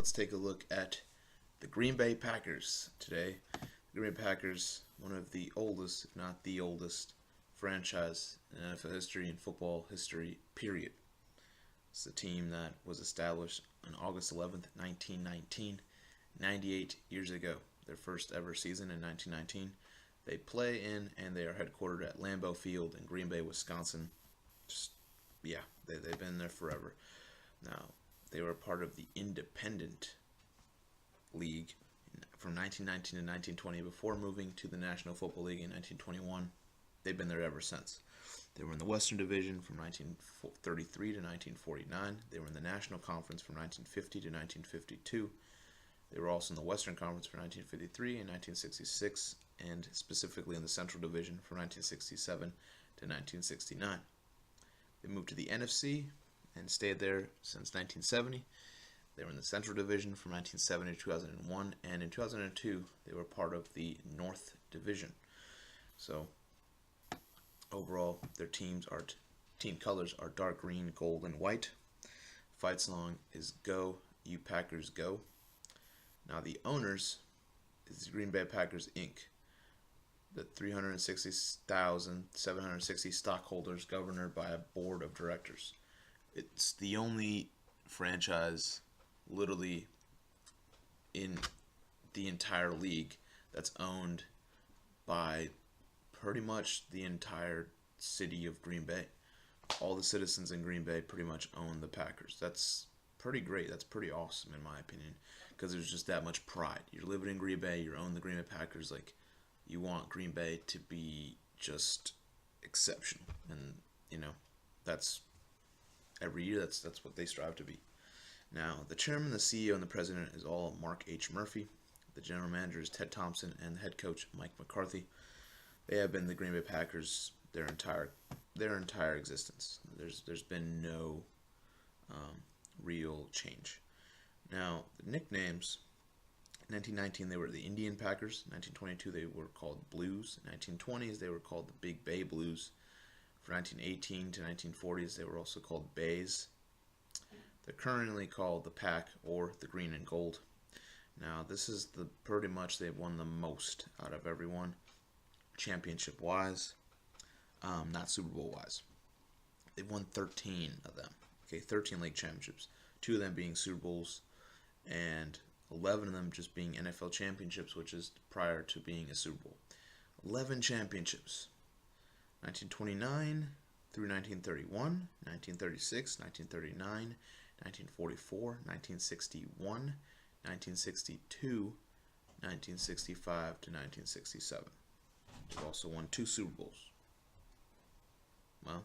let's take a look at the Green Bay Packers today. The Green Bay Packers, one of the oldest, if not the oldest, franchise in NFL history and football history, period. It's a team that was established on August 11th, 1919, 98 years ago. Their first ever season in 1919. They play in and they are headquartered at Lambeau Field in Green Bay, Wisconsin. They've been there forever. Now, they were part of the Independent League from 1919 to 1920 before moving to the National Football League in 1921. They've been there ever since. They were in the Western Division from 1933 to 1949. They were in the National Conference from 1950 to 1952. They were also in the Western Conference from 1953 and 1966, and specifically in the Central Division from 1967 to 1969. They moved to the NFC and stayed there since 1970. They were in the Central Division from 1970 to 2001, and in 2002 they were part of the North Division. So overall, their team colors are dark green, gold, and white. Fight song is "Go, You Packers Go." Now the owners is Green Bay Packers Inc., the 360,760 stockholders governed by a board of directors. It's the only franchise literally in the entire league that's owned by pretty much the entire city of Green Bay. All the citizens in Green Bay pretty much own the Packers. That's pretty great. That's pretty awesome in my opinion, because there's just that much pride. You're living in Green Bay, you own the Green Bay Packers. Like, you want Green Bay to be just exceptional, and that's every year that's what they strive to be. Now, the chairman, the CEO, and the president is all Mark H. Murphy. The general manager is Ted Thompson, and the head coach Mike McCarthy. They have been the Green Bay Packers their entire existence. There's been no real change. Now, the nicknames. In 1919, they were the Indian Packers. In 1922, they were called Blues. In 1920s, they were called the Big Bay Blues. From 1918 to 1940s, they were also called Bays. They're currently called the Pack, or the Green and Gold. Now, this is pretty much they've won the most out of everyone, championship-wise, not Super Bowl-wise. They've won 13 of them. 13 league championships. 2 of them being Super Bowls, and 11 of them just being NFL championships, which is prior to being a Super Bowl. 11 championships. 1929 through 1931, 1936, 1939, 1944, 1961, 1962, 1965 to 1967. They've also won 2 Super Bowls. Well,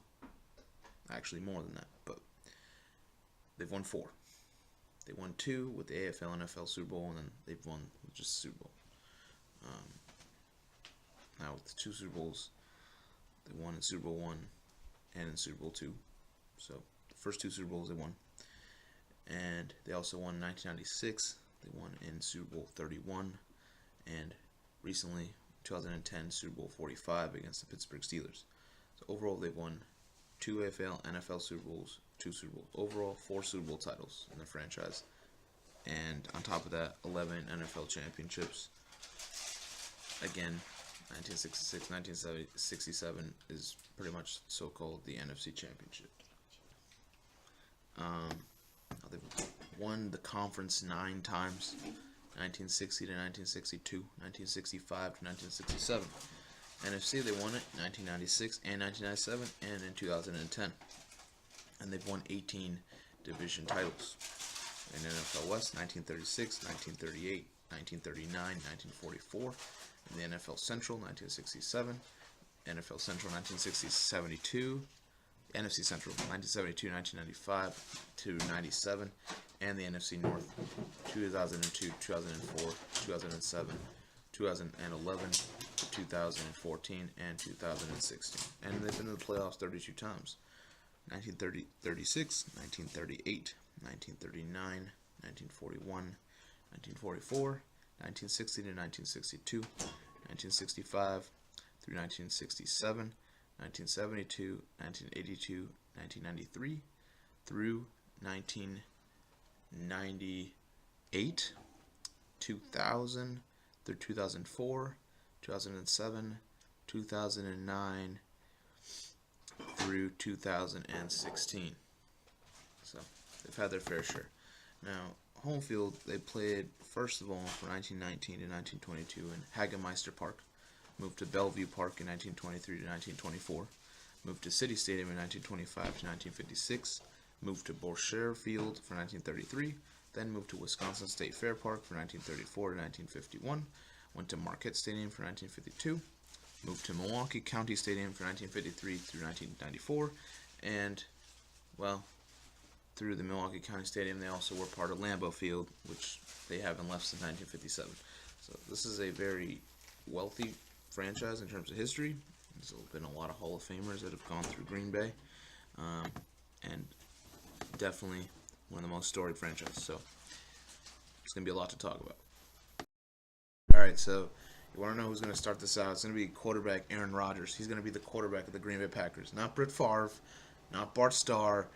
actually more than that, but they've won 4. They won 2 with the AFL NFL Super Bowl, and then they've won just Super Bowl. Now with the 2 Super Bowls, they won in Super Bowl 1 and in Super Bowl 2. So the first 2 Super Bowls they won. And they also won in 1996. They won in Super Bowl 31. And recently, 2010, Super Bowl 45 against the Pittsburgh Steelers. So overall, they've won 2 AFL, NFL Super Bowls, 2 Super Bowls. Overall, 4 Super Bowl titles in their franchise. And on top of that, 11 NFL championships. Again, 1966, 1967 is pretty much so-called the NFC Championship. They've won the conference 9 times, 1960 to 1962, 1965 to 1967. NFC, they won it 1996 and 1997, and in 2010. And they've won 18 division titles. In NFL West, 1936, 1938, 1939, 1944. In the NFL Central, 1967. NFL Central, 1972. NFC Central, 1972, 1995 to 97. And the NFC North, 2002, 2004, 2007, 2011, 2014, and 2016. And they've been in the playoffs 32 times. 1936, 1938, 1939, 1941, 1944, 1960 to 1962, 1965 through 1967, 1972, 1982, 1993 through 1996. 2008, 2000 through 2004, 2007, 2009 through 2016. So they've had their fair share. Now, home field, they played first of all from 1919 to 1922 in Hagemeister Park, moved to Bellevue Park in 1923 to 1924, moved to City Stadium in 1925 to 1956, moved to Boucher Field for 1933, then moved to Wisconsin State Fair Park for 1934 to 1951, went to Marquette Stadium for 1952, moved to Milwaukee County Stadium for 1953 through 1994, and, well, through the Milwaukee County Stadium, they also were part of Lambeau Field, which they haven't left since 1957. So this is a very wealthy franchise in terms of history. There's been a lot of Hall of Famers that have gone through Green Bay, and definitely one of the most storied franchises. So it's going to be a lot to talk about. All right, so you want to know who's going to start this out? It's going to be quarterback Aaron Rodgers. He's going to be the quarterback of the Green Bay Packers. Not Brett Favre, not Bart Starr,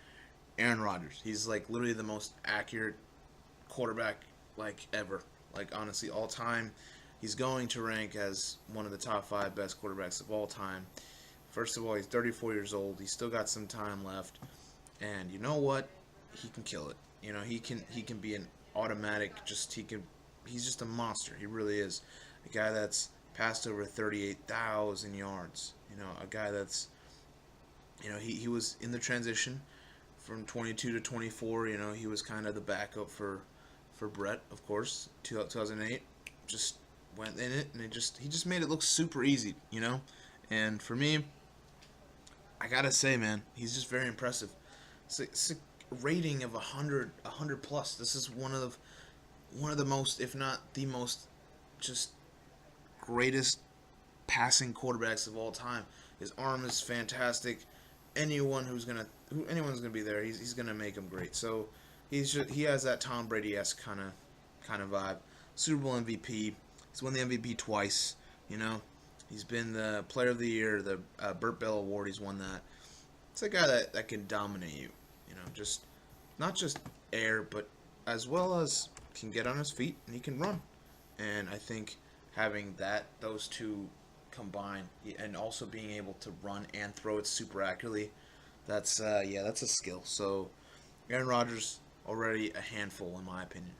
Aaron Rodgers. He's like literally the most accurate quarterback like ever. Like honestly, all time. He's going to rank as one of the top 5 best quarterbacks of all time. First of all, he's 34 years old. He's still got some time left, and you know what? He can kill it. You know, he can be an automatic. He's just a monster. He really is. A guy that's passed over 38,000 yards. You know, a guy that's, you know, he was in the transition from 22 to 24. You know, he was kind of the backup for Brett, of course. 2008, just went in it, and he just made it look super easy. You know, and for me, I gotta say, man, he's just very impressive. It's a rating of 100 plus. This is one of the most, if not the most, just greatest passing quarterbacks of all time. His arm is fantastic. Anyone's gonna be there, he's gonna make him great. So he has that Tom Brady-esque kind of vibe. Super Bowl MVP. He's won the MVP twice. You know, he's been the Player of the Year, the Burt Bell Award. He's won that. It's a guy that can dominate you. You know, just not just air, but as well as can get on his feet and he can run. And I think having those two combined, and also being able to run and throw it super accurately, that's a skill. So Aaron Rodgers already a handful in my opinion.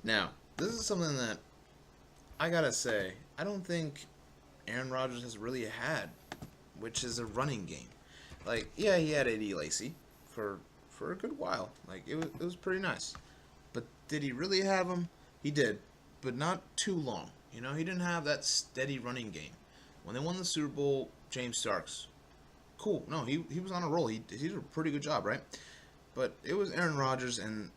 Now, this is something that I gotta say, I don't think Aaron Rodgers has really had, which is a running game. Like, yeah, he had Eddie Lacy for a good while. Like, it was pretty nice. But did he really have him? He did, but not too long. You know, he didn't have that steady running game. When they won the Super Bowl, James Starks, cool. No, he was on a roll. He did a pretty good job, right? But it was Aaron Rodgers and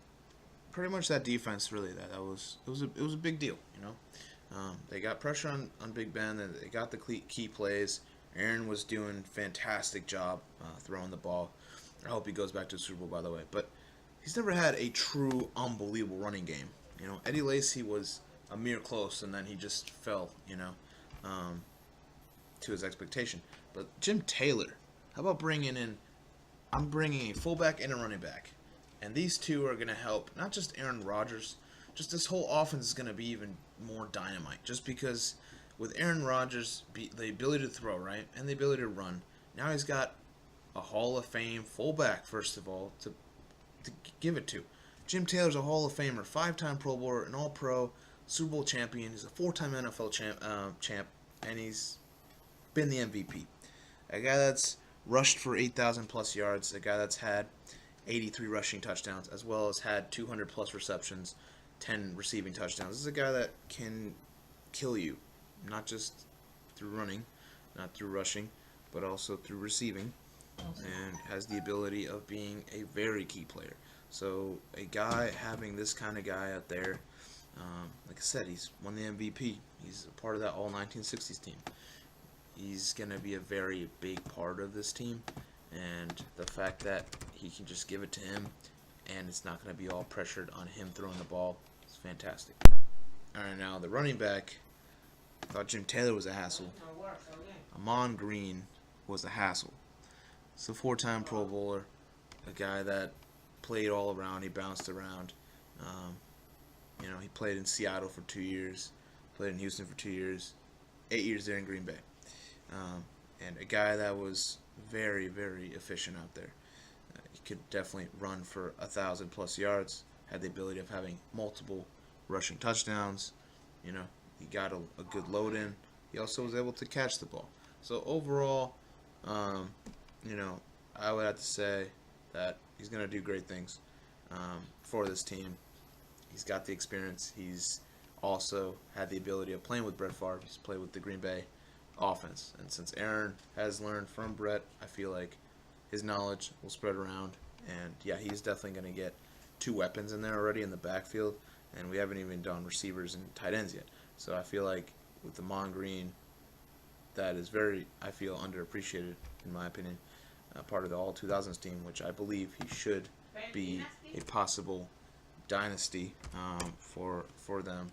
pretty much that defense. Really, it was a big deal. You know, they got pressure on Big Ben. And they got the key plays. Aaron was doing fantastic job throwing the ball. I hope he goes back to the Super Bowl, by the way. But he's never had a true unbelievable running game. You know, Eddie Lacy was a mere close, and then he just fell. You know, to his expectation. But Jim Taylor, how about I'm bringing a fullback and a running back. And these two are going to help, not just Aaron Rodgers, just this whole offense is going to be even more dynamite. Just because with Aaron Rodgers, the ability to throw, right, and the ability to run, now he's got a Hall of Fame fullback, first of all, to give it to. Jim Taylor's a Hall of Famer, 5-time Pro Bowler, an All-Pro, Super Bowl champion. He's a 4-time NFL champ, and he's been the MVP. A guy that's rushed for 8,000 plus yards, a guy that's had 83 rushing touchdowns, as well as had 200 plus receptions, 10 receiving touchdowns. This is a guy that can kill you, not just through running, not through rushing, but also through receiving, and has the ability of being a very key player. So a guy having this kind of guy out there, like I said, he's won the MVP. He's a part of that all-1960s team. He's going to be a very big part of this team, and the fact that he can just give it to him and it's not going to be all pressured on him throwing the ball is fantastic. All right, now the running back, I thought Jim Taylor was a hassle. Ahman Green was a hassle. He's a 4-time Pro Bowler, a guy that played all around. He bounced around. he played in Seattle for 2 years, played in Houston for 2 years, 8 years there in Green Bay. And a guy that was very, very efficient out there. He could definitely run for 1,000+ yards, had the ability of having multiple rushing touchdowns. He got a good load in. He also was able to catch the ball. So overall, I would have to say that he's going to do great things for this team. He's got the experience. He's also had the ability of playing with Brett Favre. He's played with the Green Bay offense. And since Aaron has learned from Brett, I feel like his knowledge will spread around. And, yeah, he's definitely going to get 2 weapons in there already in the backfield. And we haven't even done receivers and tight ends yet. So I feel like with Ahman Green, that is very, I feel, underappreciated, in my opinion. Part of the All-2000s team, which I believe he should be a possible dynasty for them.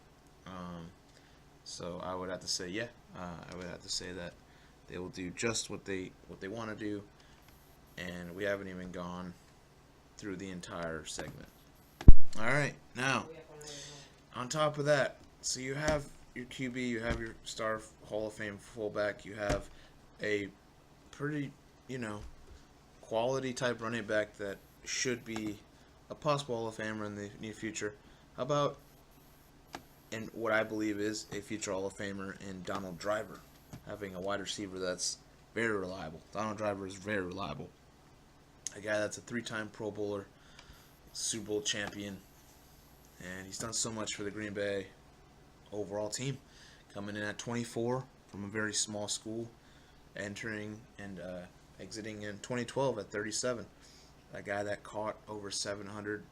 So I would have to say, I would have to say that they will do just what they want to do, and we haven't even gone through the entire segment. All right, now on top of that, so you have your QB, you have your star Hall of Fame fullback, you have a pretty, quality type running back that should be a possible Hall of Famer in the near future. How about, and what I believe is a future Hall of Famer in Donald Driver, having a wide receiver that's very reliable. Donald Driver is very reliable. A guy that's a 3-time Pro Bowler, Super Bowl champion, and he's done so much for the Green Bay overall team. Coming in at 24 from a very small school, entering and exiting in 2012 at 37. A guy that caught over 700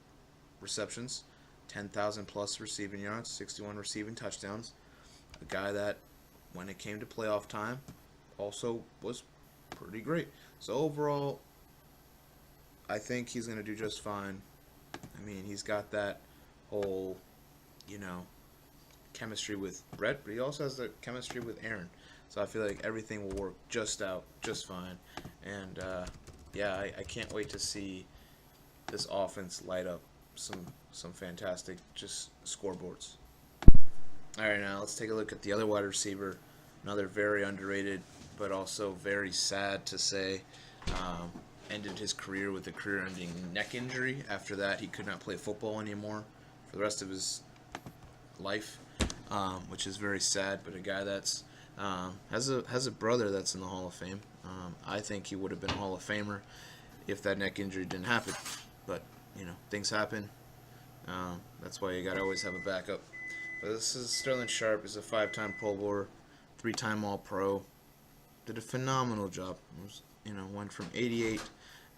receptions, 10,000+ receiving yards, 61 receiving touchdowns. A guy that, when it came to playoff time, also was pretty great. So overall, I think he's going to do just fine. I mean, he's got that whole, chemistry with Brett, but he also has the chemistry with Aaron. So I feel like everything will work just fine. And, I can't wait to see this offense light up some fantastic just scoreboards. All right, now let's take a look at the other wide receiver, another very underrated, but also very sad to say, ended his career with a career-ending neck injury. After that, he could not play football anymore for the rest of his life, which is very sad. But a guy that's has a brother that's in the Hall of Fame. I think he would have been a Hall of Famer if that neck injury didn't happen. But things happen. That's why you gotta always have a backup. But this is Sterling Sharpe. Is a 5-time Pro Bowler, 3-time All-Pro. Did a phenomenal job. Went from 88,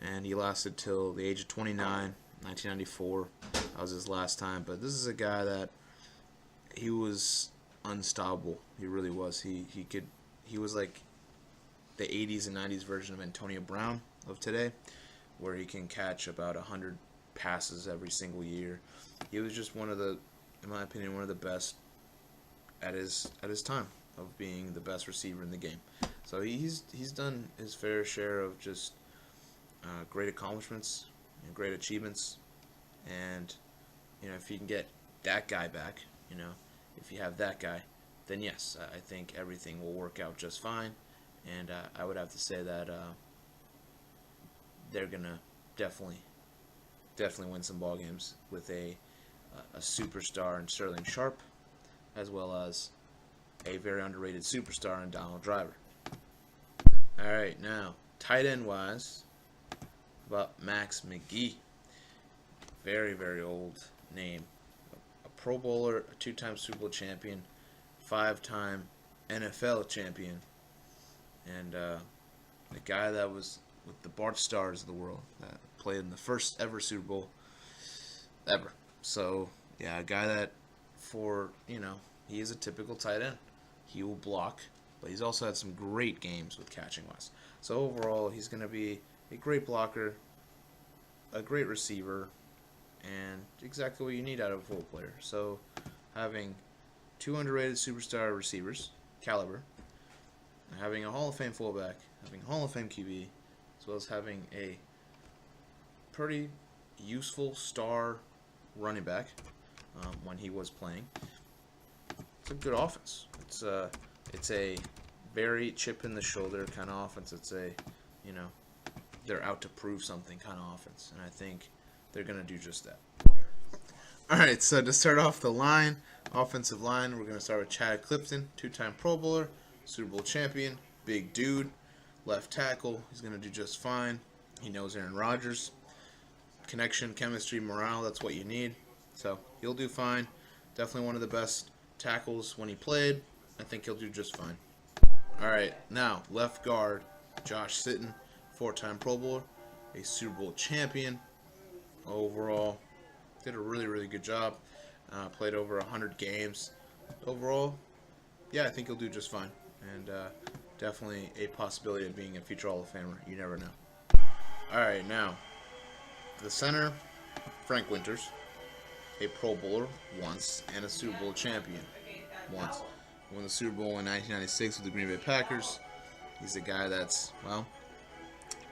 and he lasted till the age of 29, 1994. That was his last time. But this is a guy that he was unstoppable. He really was. He was like the 80s and 90s version of Antonio Brown of today, where he can catch about 100 passes every single year. He was just one of the, in my opinion, one of the best at his time of being the best receiver in the game. So he's done his fair share of just great accomplishments and great achievements. And if you can get that guy back, if you have that guy, then yes, I think everything will work out just fine. And I would have to say that they're gonna definitely win some ball games with a superstar in Sterling Sharpe, as well as a very underrated superstar in Donald Driver. All right, now tight end wise, about Max McGee, very, very old name, a Pro Bowler, a 2-time Super Bowl champion, 5-time NFL champion, and the guy that was with the Bart Stars of the world, that played in the first ever Super Bowl ever. So yeah, a guy that he is a typical tight end. He will block, but he's also had some great games with catching wise. So overall, he's going to be a great blocker, a great receiver, and exactly what you need out of a football player. So having 2 underrated superstar receivers, caliber, having a Hall of Fame fullback, having a Hall of Fame QB, as well as having a pretty useful star running back, when he was playing. It's a good offense. It's a very chip in the shoulder kind of offense. It's a, you know, they're out to prove something kind of offense, and I think they're gonna do just that. All right, so to start off the line, offensive line, we're gonna start with Chad Clifton, two-time Pro Bowler, Super Bowl champion, big dude, left tackle. He's gonna do just fine. He knows Aaron Rodgers. Connection, chemistry, morale, that's what you need. So he'll do fine. Definitely one of the best tackles when he played. I think he'll do just fine. All right, now left guard, Josh Sitton, four-time Pro Bowler, a Super Bowl champion. Overall, did a really, really good job. Played over 100 games. Overall, yeah, I think he'll do just fine. And definitely a possibility of being a future Hall of Famer. You never know. All right, now the center, Frank Winters, a Pro Bowler once and a Super Bowl champion once. Won the Super Bowl in 1996 with the Green Bay Packers. He's a guy that's, well,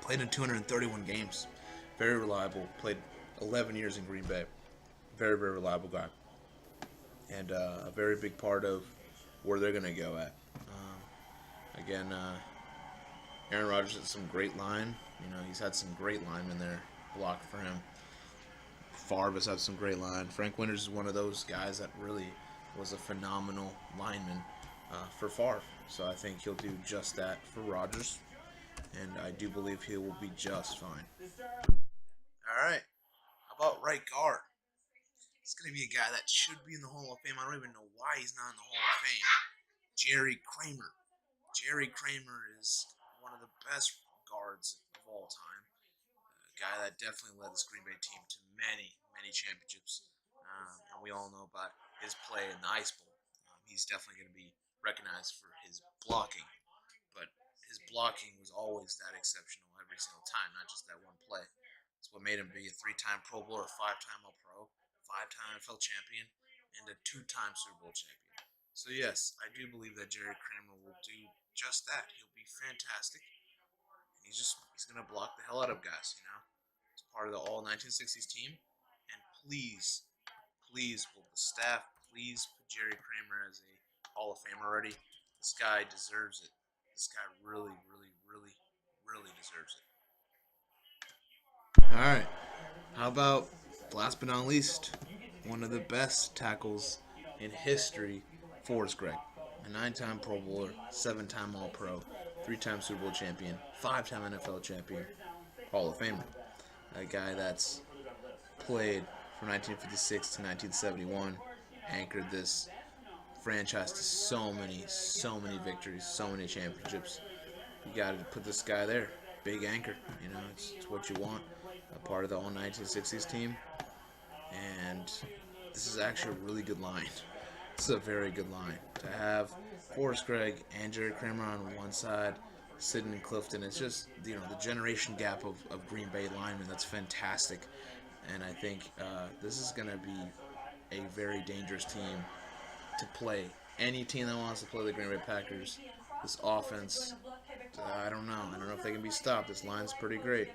played in 231 games. Very reliable. Played 11 years in Green Bay. Very, very reliable guy. And a very big part of where they're going to go at. Again, Aaron Rodgers has some great line. You know, he's had some great linemen there block for him. Favre has had some great line. Frank Winters is one of those guys that really was a phenomenal lineman for Favre. So I think he'll do just that for Rodgers. And I do believe he will be just fine. All right. How about right guard? It's going to be a guy that should be in the Hall of Fame. I don't even know why he's not in the Hall of Fame. Jerry Kramer. Jerry Kramer is one of the best guards of all time. A guy that definitely led this Green Bay team to many, many championships. And we all know about his play in the Ice Bowl. He's definitely going to be recognized for his blocking. But his blocking was always that exceptional every single time, not just that one play. It's what made him be a three-time Pro Bowler, a five-time All-Pro, five-time NFL champion, and a two-time Super Bowl champion. So yes, I do believe that Jerry Kramer will do just that. He'll be fantastic. He's gonna block the hell out of guys, you know. He's part of the all 1960s team. And please, please, will the staff please put Jerry Kramer as a Hall of Famer already? This guy deserves it. This guy really, really, really, really deserves it. All right. How about, last but not least, one of the best tackles in history, Forrest Gregg. A 9-time Pro Bowler, 7-time All-Pro, 3-time Super Bowl champion, 5-time NFL champion, Hall of Famer. A guy that's played from 1956 to 1971, anchored this franchise to so many victories, so many championships. You got to put this guy there. Big anchor. You know, it's what you want. A part of the all 1960s team. And this is actually a really good line. This is a very good line. To have Forrest Gregg and Jerry Kramer on one side, Sitton and Clifton, it's just, you know, the generation gap of Green Bay linemen. That's fantastic. And I think this is going to be a very dangerous team to play. Any team that wants to play the Green Bay Packers, this offense, I don't know. I don't know if they can be stopped. This line's pretty great.